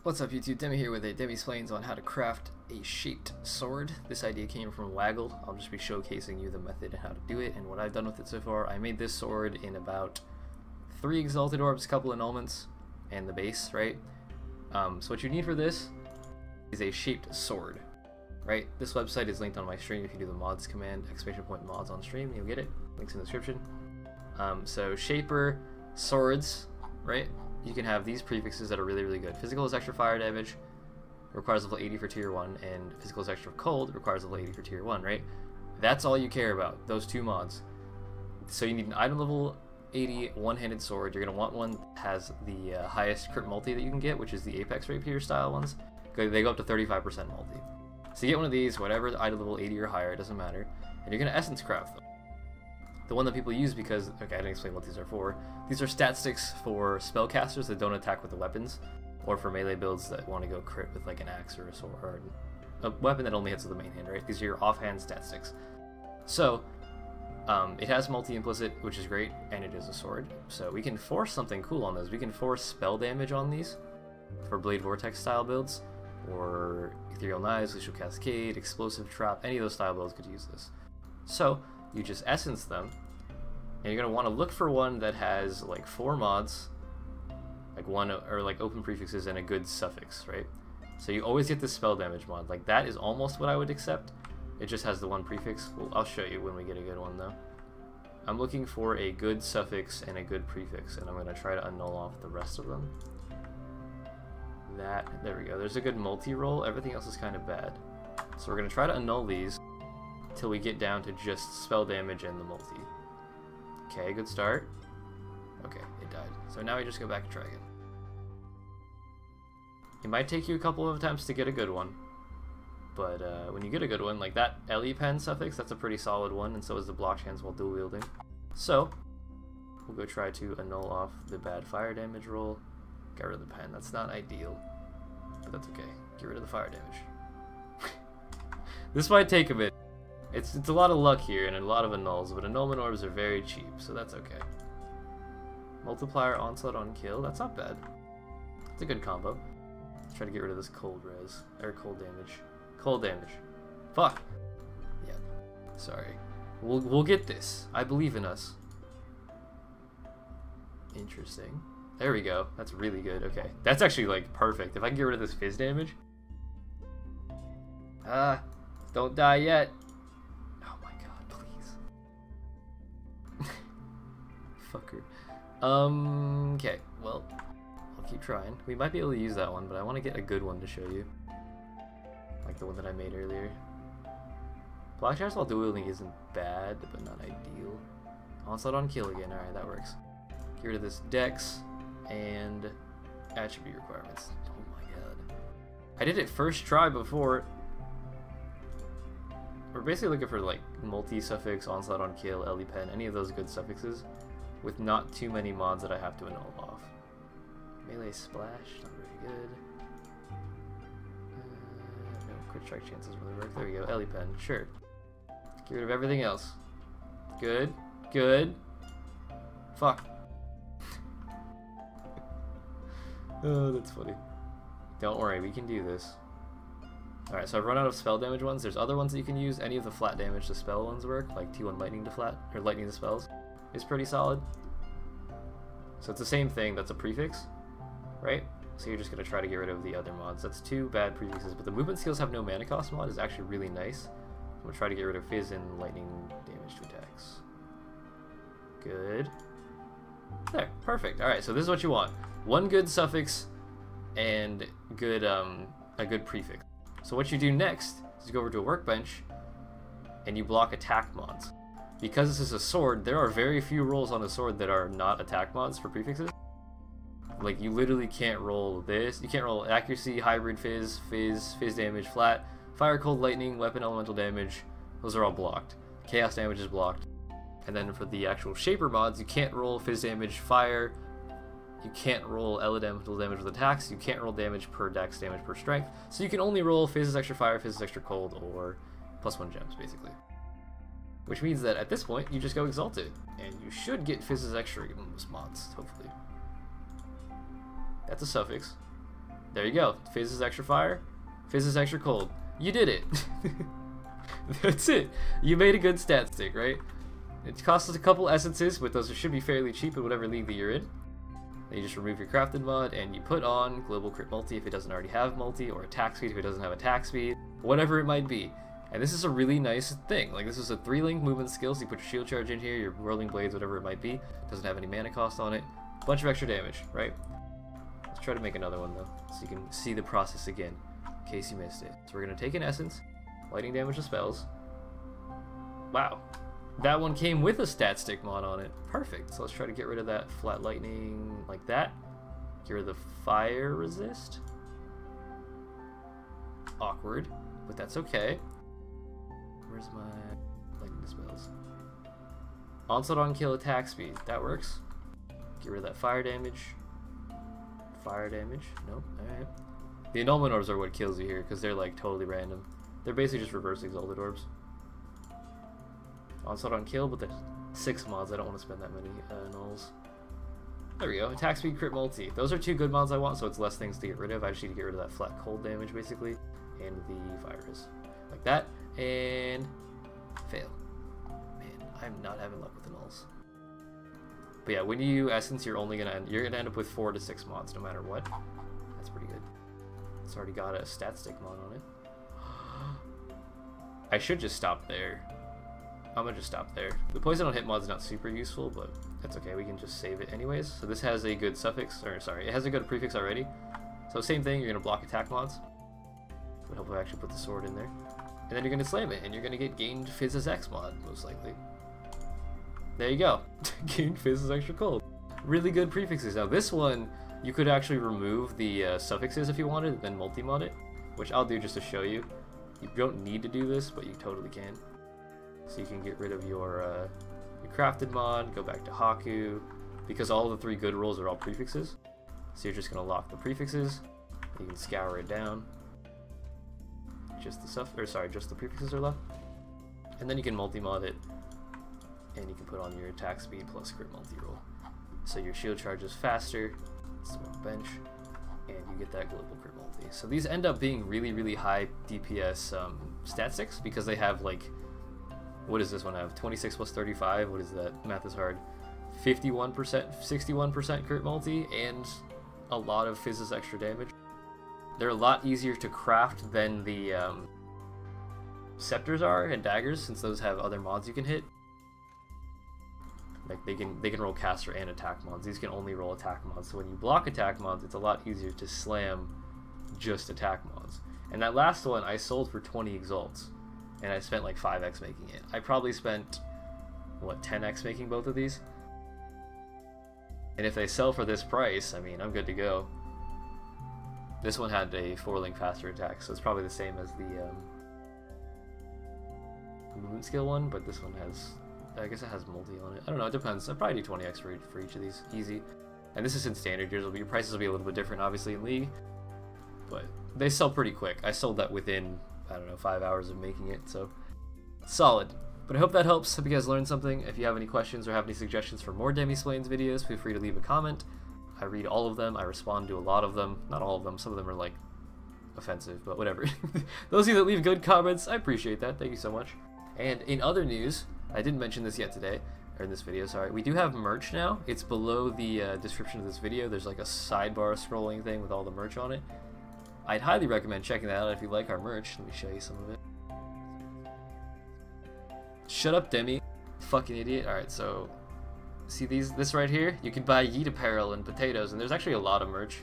What's up YouTube, Demi here with a Demi Splains on how to craft a shaped sword. This idea came from Waggle. I'll just be showcasing you the method and how to do it and what I've done with it so far. I made this sword in about 3 exalted orbs, a couple annulments, and the base, right? So what you need for this is a shaped sword, right? This website is linked on my stream. If you do the mods command, !mods on stream, you'll get it. Links in the description. So shaper swords, right? You can have these prefixes that are really good. Physical is extra fire damage, requires level 80 for tier 1, and physical is extra cold, requires level 80 for tier 1, right? That's all you care about, those 2 mods. So you need an item level 80 one-handed sword. You're going to want one that has the highest crit multi that you can get, which is the Apex Rapier style ones. They go up to 35% multi. So you get one of these, whatever the item level 80 or higher, it doesn't matter, and you're going to essence craft them. The one that people use because, okay, I didn't explain what these are for. These are Statsticks for spellcasters that don't attack with the weapons, or for melee builds that want to go crit with like an axe or a sword, or a weapon that only hits with the main hand, right? These are your offhand Statsticks. So, it has multi-implicit, which is great, and it is a sword. So we can force something cool on those. We can force spell damage on these for Blade Vortex style builds, or Ethereal Knives, Glacial Cascade, Explosive Trap, any of those style builds could use this. So, you just essence them, and you're going to want to look for one that has like 4 mods, like one or like open prefixes and a good suffix, right? So you always get the spell damage mod. Like that is almost what I would accept. It just has the 1 prefix. Well, I'll show you when we get a good one though. I'm looking for a good suffix and a good prefix, and I'm going to try to annul off the rest of them. There we go. There's a good multi-roll. Everything else is kind of bad. So we're going to try to annul these till we get down to just spell damage and the multi. Okay, good start. Okay, it died. So now we just go back and try again. It might take you a couple of attempts to get a good one, but when you get a good one, like that LE pen suffix, that's a pretty solid one, and so is the block chance while dual wielding. So we'll go try to annul off the bad fire damage roll. Get rid of the pen. That's not ideal, but that's okay. Get rid of the fire damage. This might take a bit. It's a lot of luck here and a lot of annuls, but annulment orbs are very cheap, so that's okay. Multiplier onslaught on kill, that's not bad. It's a good combo. Let's try to get rid of this cold res, or cold damage. Cold damage. Fuck! Yeah, sorry. We'll get this. I believe in us. Interesting. There we go. That's really good. Okay. That's actually like perfect. If I can get rid of this fizz damage. Don't die yet. Fucker. Okay, well, I'll keep trying. We might be able to use that one, but I want to get a good one to show you. Like the one that I made earlier. Block charge while dual wielding isn't bad, but not ideal. Onslaught on kill again, alright, that works. Get rid of this dex and attribute requirements. Oh my god. I did it first try before. We're basically looking for like multi-suffix, onslaught on kill, LE pen, any of those good suffixes, with not too many mods that I have to annul off. Melee splash, not very good. No, crit strike chances really work. There we go, LE pen, sure. Get rid of everything else. Good, good. Fuck. Oh, that's funny. Don't worry, we can do this. Alright, so I've run out of spell damage ones. There's other ones that you can use. Any of the flat damage to spell ones work, like T1 lightning to flat, or lightning to spells, is pretty solid. So it's the same thing, that's a prefix, right? So you're just going to try to get rid of the other mods. That's 2 bad prefixes, but the movement skills have no mana cost mod is actually really nice. I'm going to try to get rid of fizz and lightning damage to attacks. Good. There, perfect. Alright, so this is what you want. 1 good suffix and good, a good prefix. So what you do next is you go over to a workbench and you block attack mods. Because this is a sword, there are very few rolls on a sword that are not attack mods for prefixes. Like you literally can't roll this. You can't roll accuracy, hybrid fizz, fizz damage, flat, fire, cold, lightning, weapon, elemental damage. Those are all blocked. Chaos damage is blocked. And then for the actual shaper mods, you can't roll fizz damage, fire. You can't roll elemental damage with attacks. You can't roll damage per dex, damage per strength. So you can only roll Fizz extra fire, Fizz extra cold, or +1 gems, basically. Which means that at this point, you just go Exalted, and you should get Fizz's extra in most mods, hopefully. That's a suffix. There you go. Fizzes extra fire, fizzes extra cold. You did it. That's it. You made a good stat stick, right? It costs us a couple essences, but those should be fairly cheap in whatever league that you're in. Then you just remove your crafted mod and you put on global crit multi if it doesn't already have multi, or attack speed if it doesn't have attack speed, whatever it might be. And this is a really nice thing. Like, this is a 3-link movement skill, so you put your shield charge in here, your whirling blades, whatever it might be. Doesn't have any mana cost on it. Bunch of extra damage, right? Let's try to make another one though, so you can see the process again, in case you missed it. So we're gonna take an essence, lightning damage to spells. Wow, that one came with a stat stick mod on it. Perfect. So let's try to get rid of that flat lightning like that. Get rid of the fire resist. Awkward, but that's okay. Where's my lightning spells? Onslaught on kill, attack speed. That works. Get rid of that fire damage. Fire damage. Nope. Alright. The annulment orbs are what kills you here because they're like totally random. They're basically just reverse exalted orbs. Onslaught on kill, but there's 6 mods. I don't want to spend that many nulls. There we go. Attack speed, crit multi. Those are 2 good mods I want, so it's less things to get rid of. I just need to get rid of that flat cold damage basically, and the virus. Like that, and fail. Man, I'm not having luck with the nulls. But yeah, when you essence, you're gonna end up with 4 to 6 mods no matter what. That's pretty good. It's already got a stat stick mod on it. I should just stop there. I'm gonna just stop there. The poison on hit mod is not super useful, but that's okay. We can just save it anyways. So this has a good suffix, or sorry, it has a good prefix already. So same thing. You're gonna block attack mods. Would help if I actually put the sword in there. And then you're gonna slam it, and you're gonna get gained Fizz's X mod most likely. There you go. Gained Fizz's extra cold. Really good prefixes. Now this one, you could actually remove the suffixes if you wanted, and then multi-mod it, which I'll do just to show you. You don't need to do this, but you totally can. So you can get rid of your crafted mod, go back to Haku, because all the 3 good rolls are all prefixes. So you're just gonna lock the prefixes. You can scour it down. Just the prefixes are left, and then you can multi-mod it. And you can put on your attack speed plus crit multi-roll. So your shield charges faster, it's more bench, and you get that global crit multi. So these end up being really, really high DPS stat sticks because they have like, what does this one have? 26 plus 35, what is that? Math is hard. 51%, 61% crit multi, and a lot of Fizz's extra damage. They're a lot easier to craft than the scepters are and daggers, since those have other mods you can hit. Like they can roll caster and attack mods. These can only roll attack mods. So when you block attack mods, it's a lot easier to slam just attack mods. And that last one I sold for 20 exalts, and I spent like 5x making it. I probably spent what, 10x making both of these. And if they sell for this price, I mean, I'm good to go. This one had a 4-link faster attack, so it's probably the same as the movement skill one, but this one has, I guess it has multi on it. I don't know, it depends. I'd probably do 20x for each of these, easy. And this is in standard gears, your prices will be a little bit different, obviously, in League. But they sell pretty quick. I sold that within, I don't know, 5 hours of making it, so solid. But I hope that helps. Hope you guys learned something. If you have any questions or have any suggestions for more Demi Splains videos, feel free to leave a comment. I read all of them. I respond to a lot of them. Not all of them. Some of them are, like, offensive, but whatever. Those of you that leave good comments, I appreciate that. Thank you so much. And in other news, I didn't mention this yet today, or in this video, sorry. We do have merch now. It's below the description of this video. There's like a sidebar scrolling thing with all the merch on it. I'd highly recommend checking that out if you like our merch. Let me show you some of it. Shut up, Demi. Fucking idiot. Alright, so see this right here? You can buy yeet apparel and potatoes, and there's actually a lot of merch.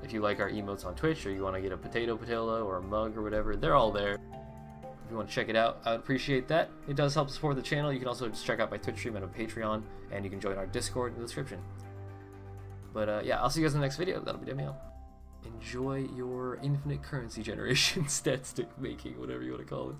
If you like our emotes on Twitch, or you want to get a potato patella or a mug or whatever, they're all there. If you want to check it out, I would appreciate that. It does help support the channel. You can also just check out my Twitch stream and a Patreon, and you can join our Discord in the description. But yeah, I'll see you guys in the next video. That'll be Demi out. Enjoy your infinite currency generation stat stick making, whatever you want to call it.